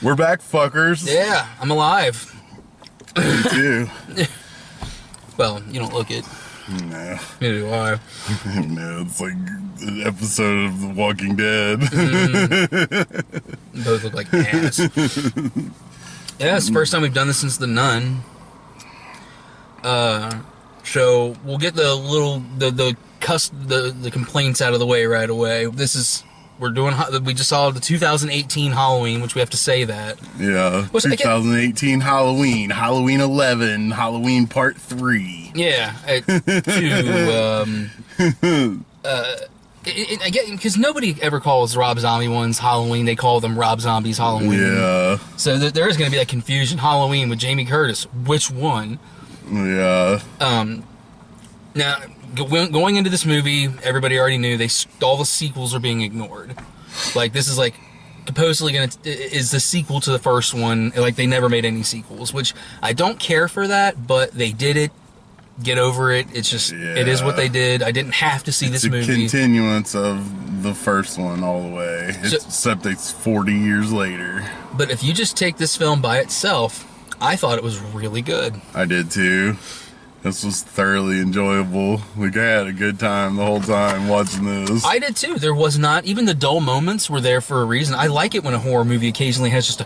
We're back, fuckers. Yeah, I'm alive. Me too. Well, you don't look it. No. Neither do I. No, it's like an episode of The Walking Dead. Both look like ass. Yeah, it's the first time we've done this since The Nun. So we'll get the complaints out of the way right away. We just saw the 2018 Halloween, which we have to say that. Yeah. 2018 Halloween, Halloween 11, Halloween Part 3. Yeah. I get, because nobody ever calls Rob Zombie ones Halloween. They call them Rob Zombie's Halloween. Yeah. So there is going to be that confusion. Halloween with Jamie Curtis. Which one? Yeah. Now, going into this movie, everybody already knew all the sequels are being ignored. Like, this is like supposedly is the sequel to the first one. Like, they never made any sequels, which I don't care for that, but they did it. Get over it. It's just, It is what they did. I didn't have to see this movie. It's a continuance of the first one all the way, except it's 40 years later. But if you just take this film by itself, I thought it was really good. I did too. This was thoroughly enjoyable. Like, I had a good time the whole time watching this. I did too. There was not, even the dull moments were there for a reason. I like it when a horror movie occasionally has just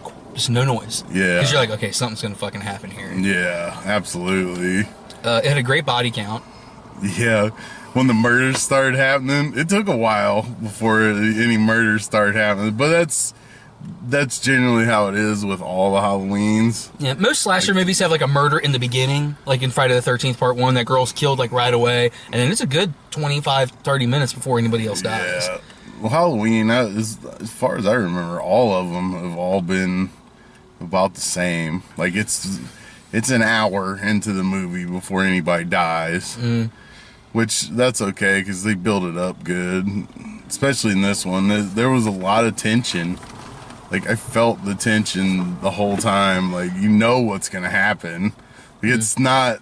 no noise. Yeah. Because you're like, okay, something's going to fucking happen here. Yeah, absolutely. It had a great body count. Yeah. When the murders started happening, it took a while before any murders started happening. But that's generally how it is with all the Halloweens. Yeah, most slasher movies have like a murder in the beginning, like in Friday the 13th Part 1, that girl's killed like right away, and then it's a good 25-30 minutes before anybody else dies. Yeah. Well, Halloween, as far as I remember, all of them have all been about the same. Like, it's an hour into the movie before anybody dies, which that's okay because they build it up good, especially in this one. There was a lot of tension. Like, I felt the tension the whole time. Like, you know what's going to happen. Like, it's not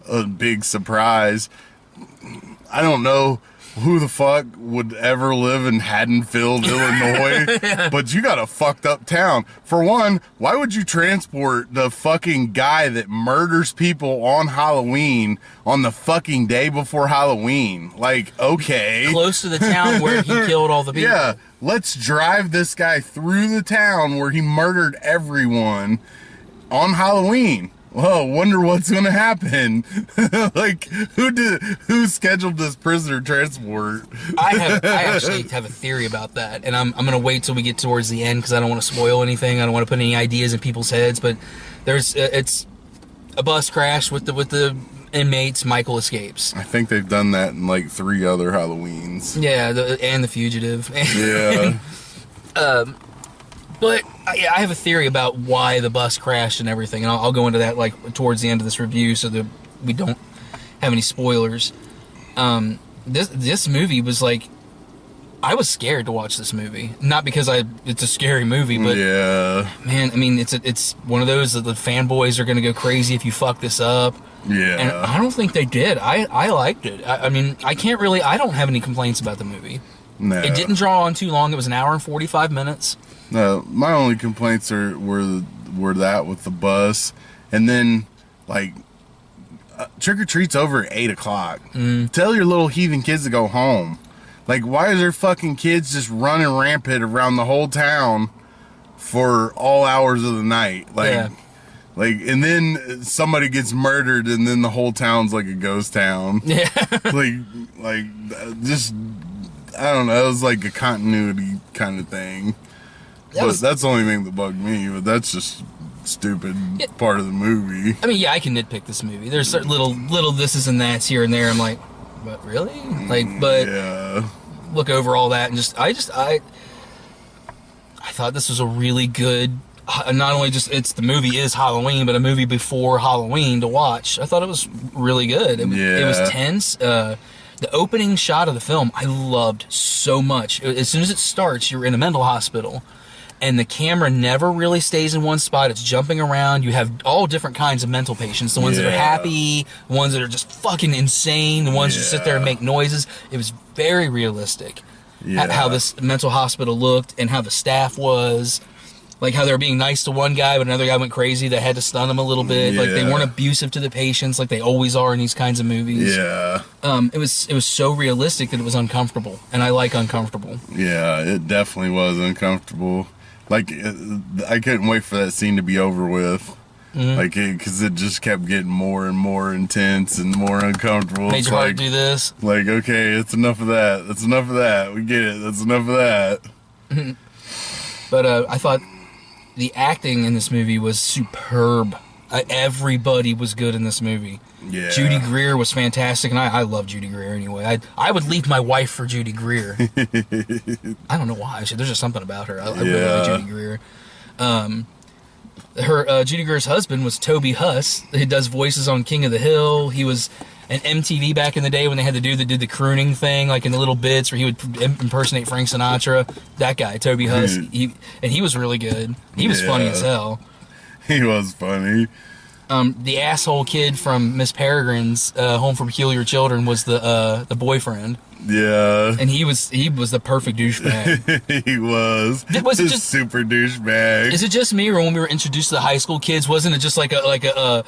a big surprise. I don't know who the fuck would ever live in Haddonfield, Illinois, but you got a fucked up town. For one, why would you transport the fucking guy that murders people on Halloween on the fucking day before Halloween? Like, okay. Close to the town where he killed all the people. Yeah, let's drive this guy through the town where he murdered everyone on Halloween. Well, wonder what's gonna happen. Like, who scheduled this prisoner transport? I actually have a theory about that, and I'm gonna wait till we get towards the end because I don't want to spoil anything. I don't want to put any ideas in people's heads. But it's a bus crash with the inmates. Michael escapes. I think they've done that in like 3 other Halloweens. Yeah, and the fugitive. Yeah. But I have a theory about why the bus crashed and everything, and I'll go into that like towards the end of this review so that we don't have any spoilers. This movie was like, I was scared to watch this movie, not because it's a scary movie, but yeah, man, I mean it's one of those that the fanboys are gonna go crazy if you fuck this up. Yeah, and I don't think they did. I liked it. I mean, I don't have any complaints about the movie. No. It didn't draw on too long. It was an hour and 45 minutes. No, my only complaints were that with the bus, and then like trick or treat's over at 8 o'clock. Tell your little heathen kids to go home. Like, why is there fucking kids just running rampant around the whole town for all hours of the night? Like, yeah. Like, and then somebody gets murdered, and then the whole town's like a ghost town. Yeah. like just, I don't know. It was like a continuity kind of thing. That's the only thing that bugged me, but that's just stupid part of the movie. I mean, yeah, I can nitpick this movie. There's certain little thises and that's here and there. I'm like, but really? But yeah. Look over all that and I thought this was a really good, not only just the movie is Halloween, but a movie before Halloween to watch. I thought it was really good. It was tense. The opening shot of the film I loved so much. As soon as it starts, you're in a mental hospital. And the camera never really stays in one spot. It's jumping around. You have all different kinds of mental patients. The ones that are happy, the ones that are just fucking insane, the ones that sit there and make noises. It was very realistic how this mental hospital looked and how the staff was. Like how they were being nice to one guy, but another guy went crazy. They had to stun him a little bit. Like they weren't abusive to the patients, like they always are in these kinds of movies. Yeah. It was so realistic that it was uncomfortable, and I like uncomfortable. Yeah, it definitely was uncomfortable. Like I couldn't wait for that scene to be over with. Like, because it just kept getting more and more intense and more uncomfortable. Made your heart do this. Like, okay, it's enough of that. That's enough of that. We get it. That's enough of that. But I thought the acting in this movie was superb. Everybody was good in this movie. Yeah. Judy Greer was fantastic, and I love Judy Greer anyway. I would leave my wife for Judy Greer. I don't know why. There's just something about her. I really like Judy Greer. Judy Greer's husband was Toby Huss. He does voices on King of the Hill. He was an MTV back in the day when they had the dude that did the crooning thing, like in the little bits where he would impersonate Frank Sinatra. That guy, Toby Huss, he was really good. He was funny as hell. He was funny. The asshole kid from Miss Peregrine's Home for Peculiar Children was the boyfriend. Yeah. And he was the perfect douchebag. He was. Was it just super douchebag? Is it just me, or when we were introduced to the high school kids, wasn't it just like a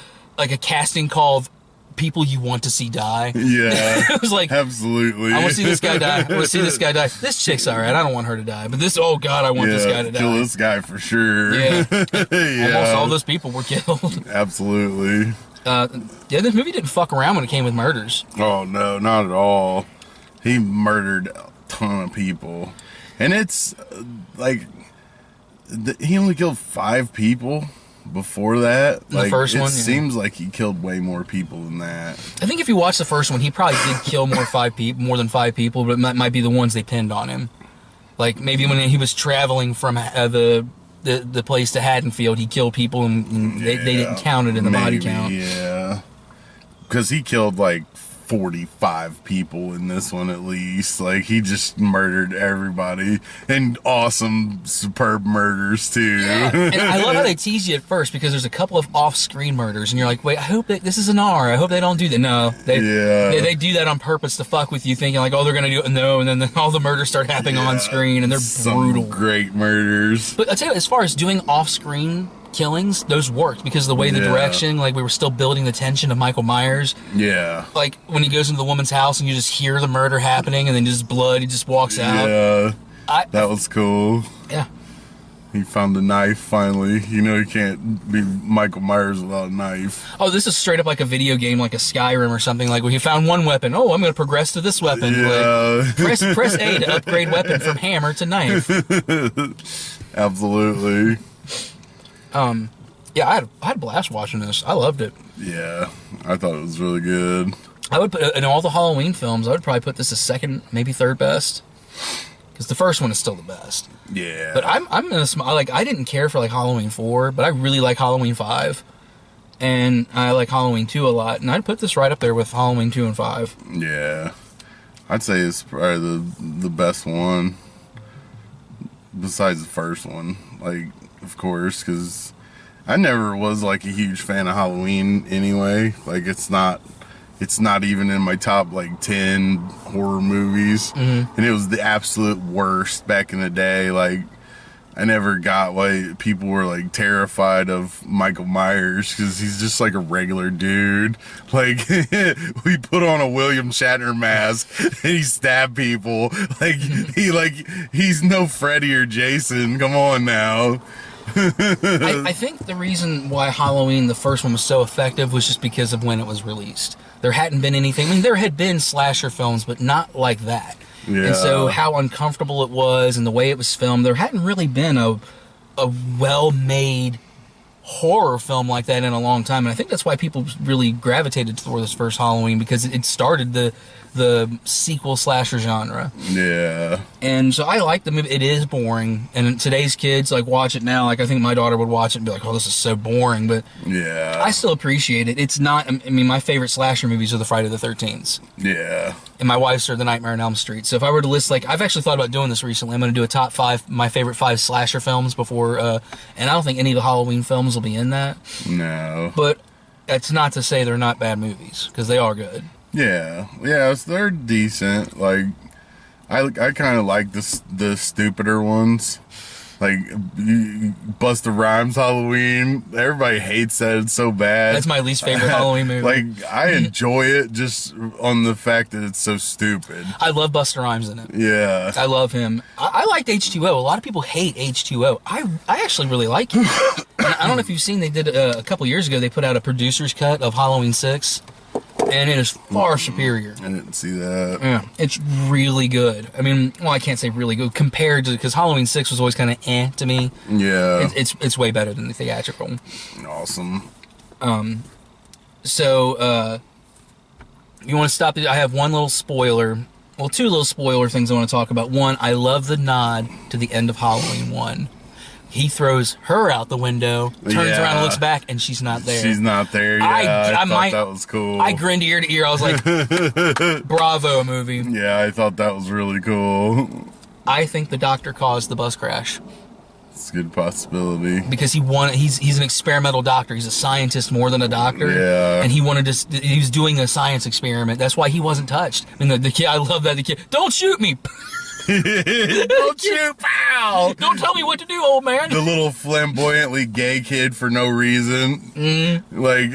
casting call of people you want to see die? Yeah. It was like, absolutely. I want to see this guy die. I want to see this guy die. This chick's alright. I don't want her to die. But this, oh God, I want this guy to die. Kill this guy for sure. Yeah. Almost all those people were killed. Absolutely. This movie didn't fuck around when it came with murders. Oh, no, not at all. He murdered a ton of people. And it's like, he only killed 5 people before that. The first one, it seems like he killed way more people than that. I think if you watch the first one, he probably did kill more than 5 people, but it might be the ones they pinned on him. Like maybe when he was traveling from the place to Haddonfield, he killed people and they didn't count it in the body count. Yeah, because he killed like 45 people in this one at least. Like he just murdered everybody, and awesome, superb murders too. Yeah. And I love how they tease you at first because there's a couple of off-screen murders, and you're like, wait, I hope this is an R. I hope they don't do that. No, they do that on purpose to fuck with you, thinking like, oh, they're gonna do it. No, and then all the murders start happening on screen, and they're brutal. Great murders. But I tell you, as far as doing off-screen killings, those worked because of the way the direction, like we were still building the tension of Michael Myers. Yeah. Like when he goes into the woman's house and you just hear the murder happening and then just blood, he just walks out. Yeah. That was cool. Yeah. He found a knife finally. You know, you can't be Michael Myers without a knife. Oh, this is straight up like a video game, like a Skyrim or something. Like when he found one weapon, oh, I'm going to progress to this weapon. Yeah. Like, press A to upgrade weapon from hammer to knife. Absolutely. Yeah, I had a blast watching this. I loved it. Yeah, I thought it was really good. I would put, in all the Halloween films, I would probably put this as second, maybe third best. Because the first one is still the best. Yeah. But I'm gonna I didn't care for like Halloween 4, but I really like Halloween 5. And I like Halloween 2 a lot, and I'd put this right up there with Halloween 2 and 5. Yeah. I'd say it's probably the best one. Besides the first one. Like, of course, because I never was like a huge fan of Halloween anyway. Like it's not even in my top like 10 horror movies. And it was the absolute worst back in the day. Like I never got why people were like terrified of Michael Myers, because he's just like a regular dude. Like we put on a William Shatner mask and he stabbed people. Like he's no Freddy or Jason. Come on now. I think the reason why Halloween, the first one, was so effective was just because of when it was released. There hadn't been anything. I mean, there had been slasher films, but not like that. Yeah. And so how uncomfortable it was and the way it was filmed, there hadn't really been a well-made horror film like that in a long time. And I think that's why people really gravitated toward this first Halloween, because it started the sequel slasher genre. Yeah. And so I like the movie. It is boring, and today's kids like watch it now. Like I think my daughter would watch it and be like, "Oh, this is so boring." But yeah, I still appreciate it. It's not. I mean, my favorite slasher movies are the Friday the 13th. Yeah. And my wife's are the Nightmare on Elm Street. So if I were to list, like, I've actually thought about doing this recently. I'm going to do a top 5, my favorite 5 slasher films before, and I don't think any of the Halloween films will be in that. No. But that's not to say they're not bad movies, because they are good. Yeah, they're decent. Like, I kind of like the stupider ones. Like, Busta Rhymes Halloween, everybody hates that. It's so bad. That's my least favorite Halloween movie. Like, I enjoy it just on the fact that it's so stupid. I love Busta Rhymes in it. Yeah. I love him. I liked H2O. A lot of people hate H2O. I actually really like it. I don't know if you've seen, they did a couple years ago, they put out a producer's cut of Halloween 6. And it is far superior. I didn't see that. Yeah, it's really good. I mean, well, I can't say really good compared to, because Halloween 6 was always kind of to me. Yeah. It's way better than the theatrical. Awesome. So, you want to stop? I have one little spoiler. Well, two little spoiler things I want to talk about. One, I love the nod to the end of Halloween 1. He throws her out the window, turns around and looks back, and she's not there. She's not there. Yeah, I thought that was cool. I grinned ear to ear. I was like, bravo, movie. Yeah, I thought that was really cool. I think the doctor caused the bus crash. It's a good possibility. Because he's an experimental doctor. He's a scientist more than a doctor. Yeah. And he was doing a science experiment. That's why he wasn't touched. I mean, the kid, I love that. The kid, don't shoot me. Don't shoot, pow! Don't tell me what to do, old man. The little flamboyantly gay kid for no reason. Like,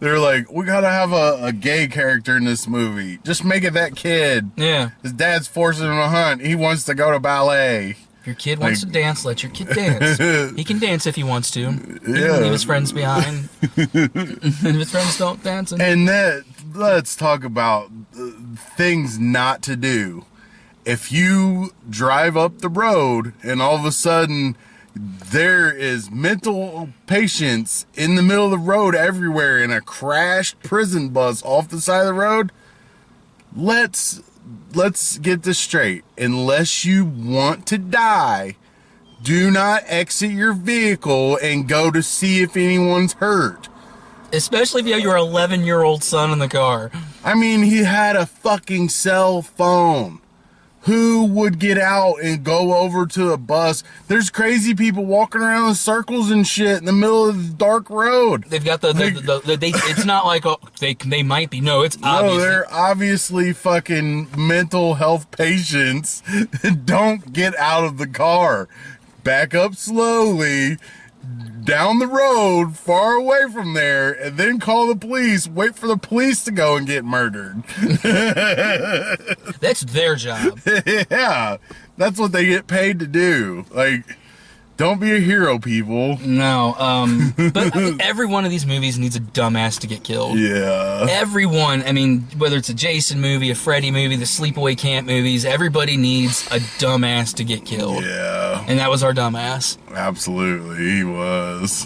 they're like, we gotta have a gay character in this movie. Just make it that kid. Yeah. His dad's forcing him to hunt. He wants to go to ballet. If your kid wants to dance, let your kid dance. He can dance if he wants to. He Yeah. can leave his friends behind. If his friends don't dance. And let's talk about things not to do. If you drive up the road and all of a sudden there is mental patients in the middle of the road everywhere in a crashed prison bus off the side of the road, let's get this straight. Unless you want to die, do not exit your vehicle and go to see if anyone's hurt. Especially if you have your 11-year-old son in the car. I mean, he had a fucking cell phone. Who would get out and go over to a bus? There's crazy people walking around in circles and shit in the middle of the dark road. They've got it's not like they might be. No, it's obvious. No, they're obviously fucking mental health patients. Don't get out of the car. Back up slowly down the road, far away from there, and then call the police. Wait for the police to go and get murdered. That's their job. Yeah, that's what they get paid to do. Like, don't be a hero, people. No, but every one of these movies needs a dumbass to get killed. Yeah. Everyone, I mean, whether it's a Jason movie, a Freddy movie, the Sleepaway Camp movies, everybody needs a dumbass to get killed. Yeah. And that was our dumbass. Absolutely, he was.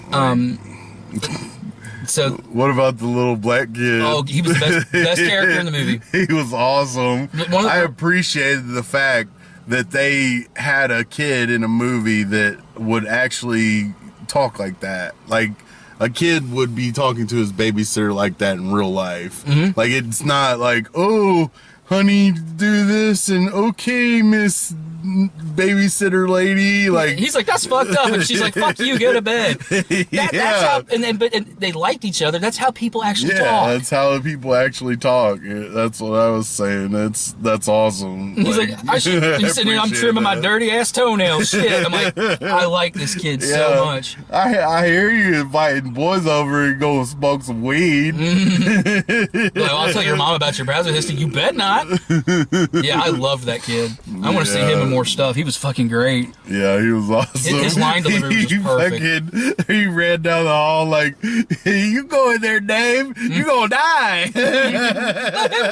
So what about the little black kid? Oh, he was the best character in the movie. He was awesome. I appreciated the fact that they had a kid in a movie that would actually talk like that. Like, a kid would be talking to his babysitter like that in real life. Like, it's not like, oh, honey, do this, and okay, Miss Babysitter Lady. Like, he's like, that's fucked up, and she's like, fuck you, go to bed. That's how, and they liked each other. That's how people actually talk. Yeah, that's how people actually talk. That's what I was saying. That's awesome. He's like he's sitting here, I'm trimming my dirty ass toenails. Shit, I'm like, I like this kid so much. I hear you inviting boys over and go smoke some weed. Like, I'll tell your mom about your browser history. You bet not. Yeah, I loved that kid. I want to see him in more stuff. He was fucking great. Yeah, he was awesome. His line delivery was perfect. He ran down the hall like, hey, you go in there, Dave. You gonna die. Let him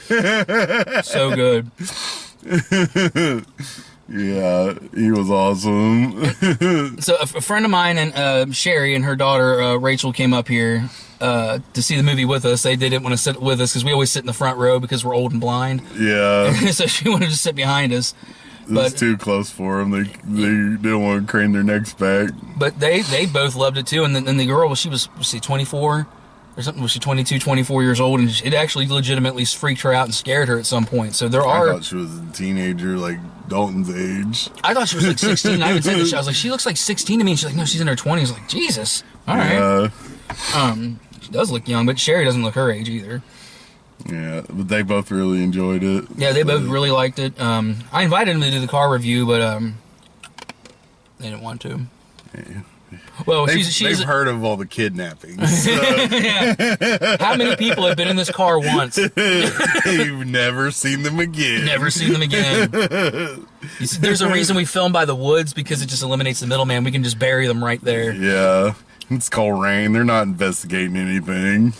go. So good. Yeah, he was awesome. So a friend of mine and Sherry and her daughter Rachel came up here to see the movie with us. They didn't want to sit with us because we always sit in the front row because we're old and blind. Yeah. So she wanted to sit behind us. It was too close for them. They didn't want to crane their necks back. But they both loved it too. And then the girl, was she 24 or something? Was she 22, 24 years old? And it actually legitimately freaked her out and scared her at some point. So I thought she was a teenager, like Dalton's age. I thought she was like 16. I even said this. I was like, she looks like 16 to me. And she's like, no, she's in her 20s. I was like, Jesus. All right. She does look young, but Sherry doesn't look her age either. Yeah, but they both really enjoyed it. Yeah, they both really liked it. I invited them to do the car review, but they didn't want to. Yeah. Well, they've heard of all the kidnappings. So. Yeah. How many people have been in this car once? You've never seen them again. Never seen them again. You see, there's a reason we film by the woods, because it just eliminates the middleman. We can just bury them right there. Yeah, it's called rain. They're not investigating anything.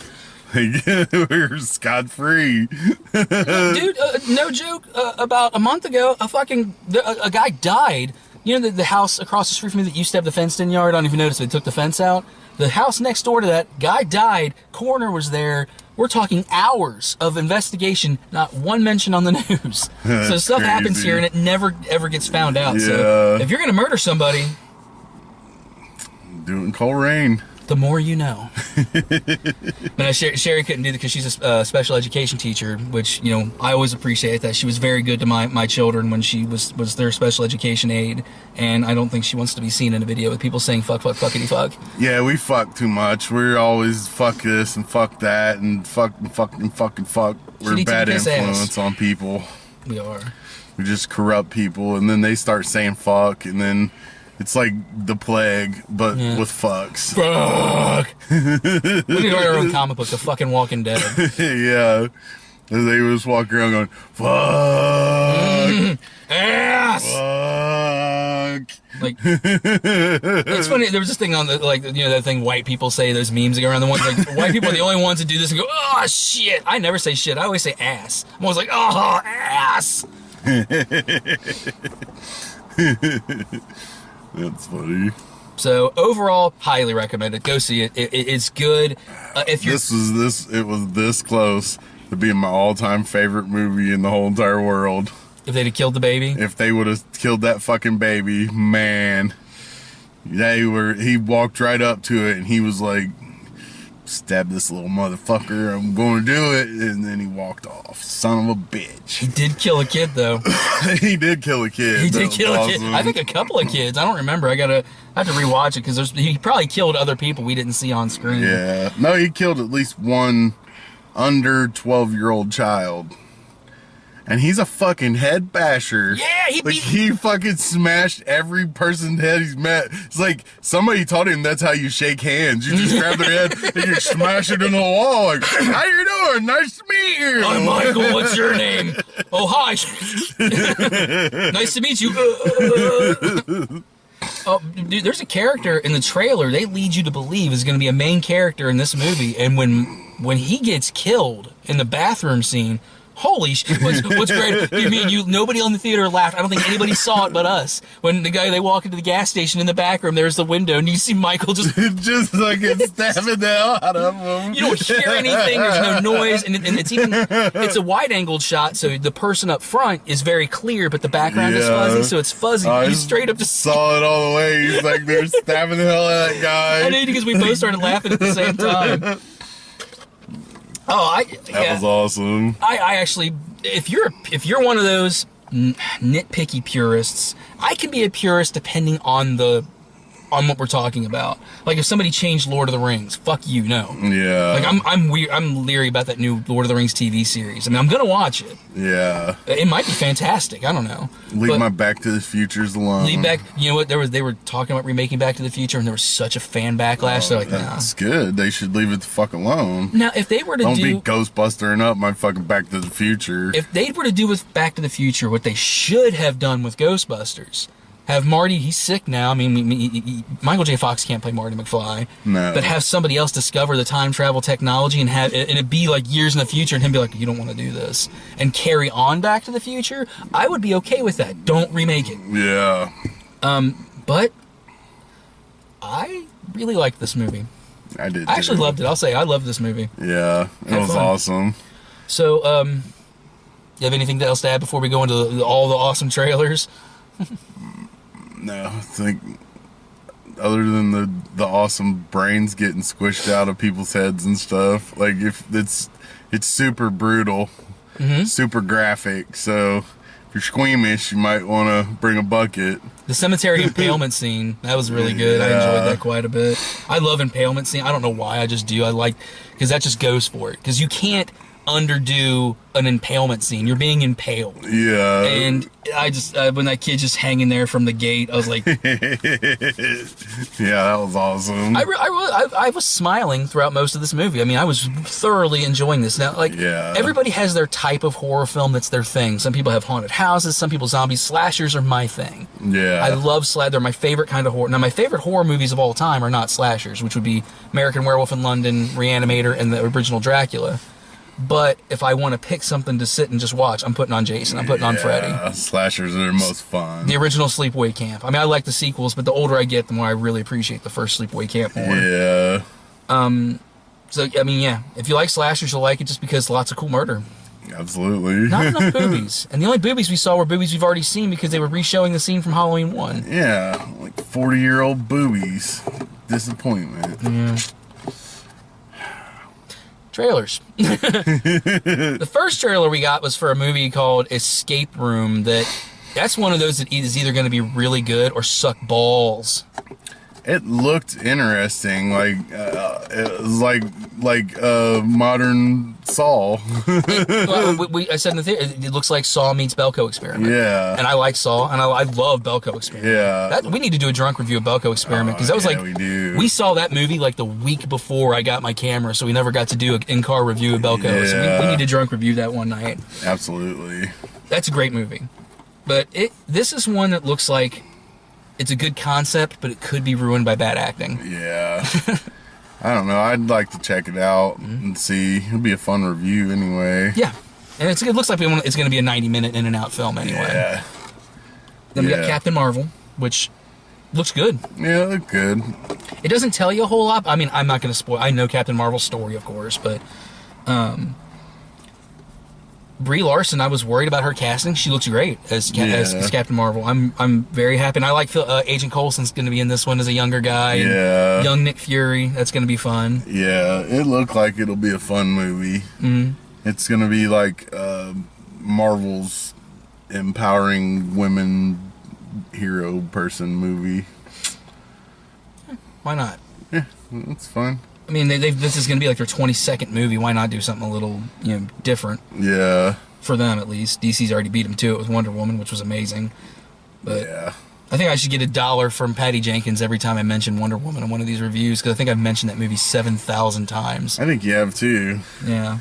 We're scot-free. Dude, no joke. About a month ago, a guy died. You know the house across the street from me that used to have the fenced-in yard? I don't even notice they took the fence out. The house next door to that, guy died. Coroner was there. We're talking hours of investigation, not one mention on the news. So stuff happens here, and it never, ever gets found out. Yeah. So if you're going to murder somebody... do it in cold rain. The more you know. But Sherry couldn't do that because she's a special education teacher, which, you know, I always appreciate that. She was very good to my children when she was their special education aide, and I don't think she wants to be seen in a video with people saying fuck, fuck, fuckity fuck. Yeah, we fuck too much. We're always fuck this and fuck that and fuck and fuck and fucking fuck. We're a bad influence on people. We are. We just corrupt people, and then they start saying fuck, and then... it's like the plague, but with fucks. Fuck! We need to write our own comic book, The Fucking Walking Dead. Yeah. And they just walk around going, fuck! Ass! Fuck! Like, it's funny, there was this thing on the, like, you know, that thing white people say, those memes that go around, the ones, like, white people are the only ones that do this and go, oh, shit! I never say shit, I always say ass. I'm always like, oh, ass! That's funny. So overall, highly recommended. Go see it. It's good. If you're it was this close to being my all-time favorite movie in the whole entire world. If they'd have killed the baby. If they would have killed that fucking baby, man. He walked right up to it and he was like, stab this little motherfucker, I'm going to do it, and then he walked off. Son of a bitch. He did kill a kid, though. He did kill a kid. He did kill a kid. I think a couple of kids. I don't remember. I have to rewatch it, because he probably killed other people we didn't see on screen. Yeah. No, he killed at least one under 12-year-old child. And he's a fucking head basher. Yeah, he fucking smashed every person's head he's met. It's like somebody taught him that's how you shake hands. You just grab their head and you smash it in the wall. Like, how you doing? Nice to meet you. I'm Michael. What's your name? Oh, hi. Nice to meet you. Oh, dude, there's a character in the trailer they lead you to believe is going to be a main character in this movie, and when he gets killed in the bathroom scene. Holy shit, what's great, nobody on the theater laughed. I don't think anybody saw it but us. When they walk into the gas station in the back room, there's the window, and you see Michael just like it's stabbing the hell out of him. You don't hear anything, there's no noise, and it's a wide-angled shot, so the person up front is very clear, but the background is fuzzy, so it's fuzzy. You straight up just saw it all the way. He's like, they're stabbing the hell out of that guy. I know, because we both started laughing at the same time. That was awesome. I actually, if you're one of those nitpicky purists, I can be a purist depending on what we're talking about. Like if somebody changed Lord of the Rings, fuck you, no. Yeah. Like I'm leery about that new Lord of the Rings TV series. I mean, I'm gonna watch it. Yeah. It might be fantastic. I don't know. Leave my Back to the Futures alone. You know what? They were talking about remaking Back to the Future, and there was such a fan backlash. They're like, nah. That's good. They should leave it the fuck alone. Now, if they were to don't be Ghostbustering up my fucking Back to the Future. If they were to do with Back to the Future what they should have done with Ghostbusters. Have Marty, he's sick now. I mean, Michael J. Fox can't play Marty McFly. No. But have somebody else discover the time travel technology and it be like years in the future and him be like, you don't want to do this. And carry on Back to the Future, I would be okay with that. Don't remake it. Yeah. But I really liked this movie. I did I actually loved it. I'll say I loved this movie. Yeah, it was awesome. So, you have anything else to add before we go into all the awesome trailers? No, I think other than the awesome brains getting squished out of people's heads and stuff, like if it's super brutal, super graphic. So if you're squeamish, you might want to bring a bucket. The cemetery impalement scene, that was really good. I enjoyed that quite a bit. I love impalement scene. I don't know why, I just do. I like, because that just goes for it. Because you can't underdo an impalement scene. You're being impaled. Yeah. And I just, when that kid just hanging there from the gate, I was like... Yeah, that was awesome. I was smiling throughout most of this movie. I mean, I was thoroughly enjoying this. Now, like, everybody has their type of horror film that's their thing. Some people have haunted houses. Some people zombies. Slashers are my thing. Yeah. I love they're my favorite kind of horror. Now, my favorite horror movies of all time are not slashers, which would be American Werewolf in London, Reanimator, and the original Dracula. But if I want to pick something to sit and just watch, I'm putting on Jason. I'm putting on Freddy. Slashers are the most fun. The original Sleepaway Camp. I mean, I like the sequels, but the older I get, the more I really appreciate the first Sleepaway Camp more. Yeah. So, I mean, yeah. If you like slashers, you'll like it just because lots of cool murder. Absolutely. Not enough boobies. And the only boobies we saw were boobies we've already seen because they were re-showing the scene from Halloween 1. Yeah. Like 40-year-old boobies. Disappointment. Yeah. Trailers. The first trailer we got was for a movie called Escape Room. That's one of those that is either going to be really good or suck balls. It looked interesting, like it was like modern Saw. I said in the theater, it looks like Saw meets Belko Experiment. Yeah, and I like Saw, and I love Belko Experiment. Yeah, we need to do a drunk review of Belko Experiment because that was we saw that movie like the week before I got my camera, so we never got to do an in-car review of Belko. Yeah. So we need to drunk review that one night. Absolutely, that's a great movie, but this is one that looks like. It's a good concept, but it could be ruined by bad acting. Yeah. I don't know. I'd like to check it out and see. It'll be a fun review anyway. Yeah. And it looks like it's going to be a 90-minute in-and-out film anyway. Yeah. Then we got Captain Marvel, which looks good. Yeah, it looked good. It doesn't tell you a whole lot. I mean, I'm not going to spoil. I know Captain Marvel's story, of course, but... Brie Larson, I was worried about her casting. She looks great as Captain Marvel. I'm very happy. And I like Agent Coulson's going to be in this one as a younger guy. Yeah. Young Nick Fury. That's going to be fun. Yeah, it looked like it'll be a fun movie. Mm-hmm. It's going to be like Marvel's empowering women hero person movie. Why not? Yeah, it's fun. I mean, this is going to be like their 22nd movie. Why not do something a little, different? Yeah. For them, at least. DC's already beat them to it with Wonder Woman, which was amazing. But yeah. I think I should get $1 from Patty Jenkins every time I mention Wonder Woman in one of these reviews, because I think I've mentioned that movie 7,000 times. I think you have, too. Yeah.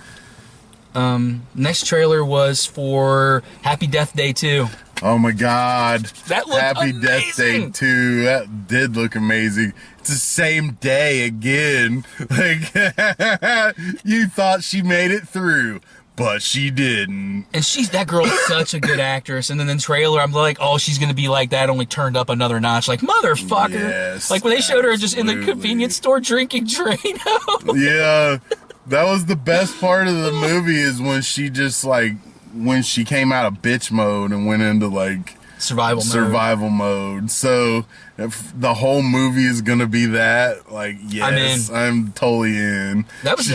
Next trailer was for Happy Death Day 2. Oh my God. That looked Happy amazing. Death Day 2. That did look amazing. It's the same day again. Like, you thought she made it through, but she didn't. And that girl's such a good actress. And then in the trailer, I'm like, oh, she's going to be like that, only turned up another notch. Like, motherfucker. Yes, like when they showed her just in the convenience store drinking Drano. Yeah. That was the best part of the movie is when she just like, when she came out of bitch mode and went into like survival mode. So if the whole movie is gonna be that, like, yes, I'm totally in. That was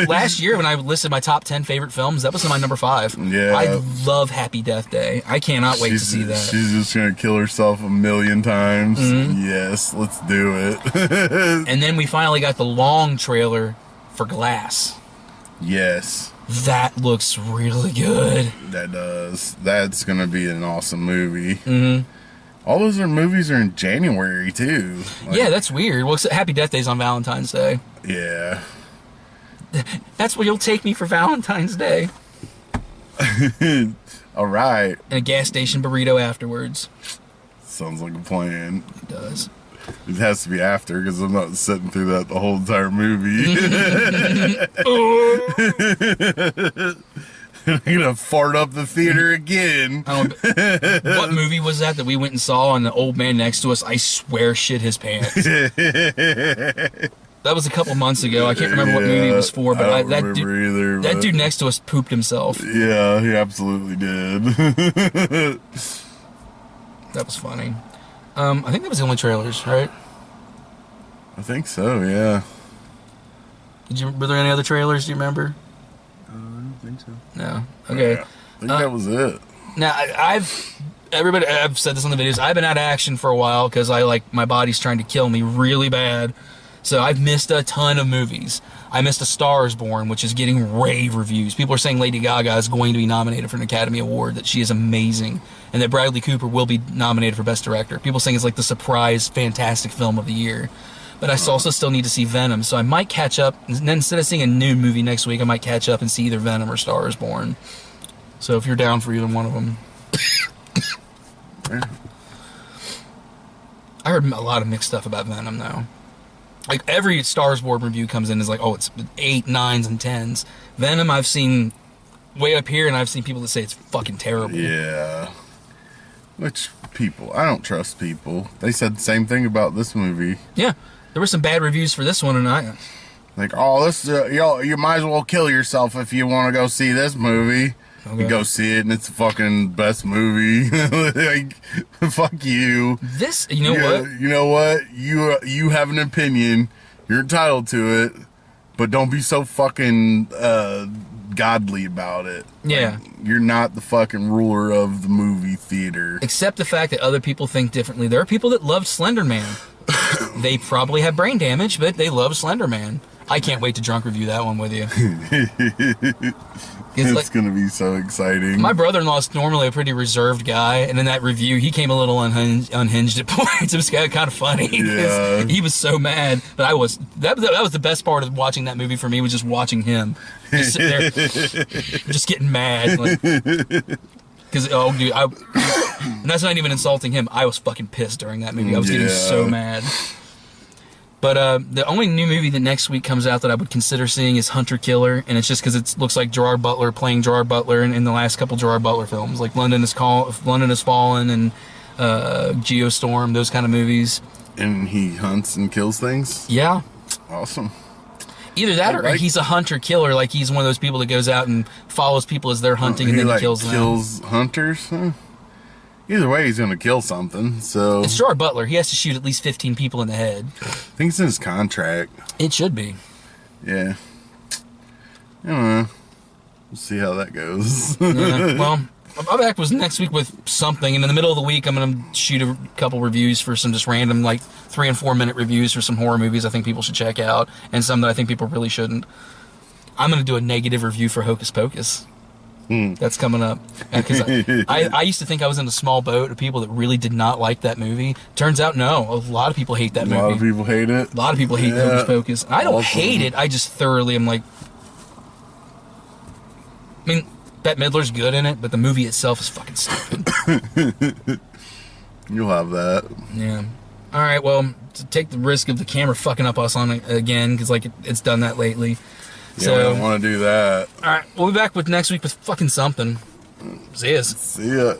last year when I listed my top 10 favorite films. That was my number 5. Yeah, I love Happy Death Day. I cannot wait to see that. She's just gonna kill herself a million times. Mm-hmm. Yes, let's do it. And then we finally got the long trailer for Glass. Yes. That looks really good. That does. That's gonna be an awesome movie. Mm-hmm. All those movies are in January too. Like, yeah, that's weird. Well, Happy Death Day's on Valentine's Day. Yeah. That's where you'll take me for Valentine's Day. All right. And a gas station burrito afterwards. Sounds like a plan. It does. It has to be after, because I'm not sitting through that the whole entire movie. I'm gonna fart up the theater again. What movie was that we went and saw, and the old man next to us, I swear, shit his pants? That was a couple months ago. I can't remember what movie it was for, but that dude next to us pooped himself. Yeah, he absolutely did. That was funny. I think that was the only trailers, right? I think so, yeah. Were there any other trailers, do you remember? I don't think so. No. Okay. Yeah, I think that was it. Now, I've said this on the videos. I've been out of action for a while because my body's trying to kill me really bad. So I've missed a ton of movies. I missed A Star is Born, which is getting rave reviews. People are saying Lady Gaga is going to be nominated for an Academy Award, that she is amazing, and that Bradley Cooper will be nominated for Best Director. People saying it's like the surprise, fantastic film of the year. But I also still need to see Venom, so I might catch up. And then instead of seeing a new movie next week, I might catch up and see either Venom or Star is Born. So if you're down for either one of them. I heard a lot of mixed stuff about Venom, though. Like, every Star is Born review comes in is like, oh, it's 8, 9s, and 10s. Venom, I've seen way up here, and I've seen people that say it's fucking terrible. Yeah. Which, people, I don't trust people. They said the same thing about this movie. Yeah. There were some bad reviews for this one, and I... Like, oh, this, you might as well kill yourself if you want to go see this movie. Okay. You go see it, and it's the fucking best movie. Like, fuck you. This, you know what? You know what? You have an opinion. You're entitled to it, but don't be so fucking godly about it. Yeah. Like, you're not the fucking ruler of the movie theater. Accept the fact that other people think differently. There are people that loved Slender Man. They probably have brain damage, but they love Slender Man. I can't wait to drunk review that one with you. It's like, going to be so exciting. My brother-in-law is normally a pretty reserved guy, and in that review, he came a little unhinged at points. It was kind of funny. Yeah. He was so mad, but I was. That was the best part of watching that movie for me, was just watching him. Just sitting there, just getting mad. Because, oh, dude, and that's not even insulting him. I was fucking pissed during that movie. I was getting so mad. But the only new movie that next week comes out that I would consider seeing is Hunter Killer, and it's just because it looks like Gerard Butler playing Gerard Butler in the last couple Gerard Butler films, like London Has Fallen and Geostorm, those kind of movies. And he hunts and kills things? Yeah. Awesome. Either that or he's a hunter killer, like he's one of those people that goes out and follows people as they're hunting and then he kills them. Kills hunters? Huh? Either way, he's going to kill something, so... It's Gerard Butler. He has to shoot at least 15 people in the head. I think it's in his contract. It should be. Yeah. I don't know. We'll see how that goes. Yeah, well, my back was next week with something, and in the middle of the week, I'm going to shoot a couple reviews for some just random, like, 3 and 4 minute reviews for some horror movies I think people should check out, and some that I think people really shouldn't. I'm going to do a negative review for Hocus Pocus. That's coming up. Because I used to think I was in a small boat of people that really did not like that movie. Turns out, no. A lot of people hate that movie. A lot of people hate it. A lot of people hate Hocus Pocus. I don't hate it. I just thoroughly am like... I mean, Bette Midler's good in it, but the movie itself is fucking stupid. You'll have that. Yeah. All right, well, to take the risk of the camera fucking up us on it again, because like it's done that lately. Yeah, so, I don't want to do that. All right, we'll be back with next week with fucking something. See ya. See ya.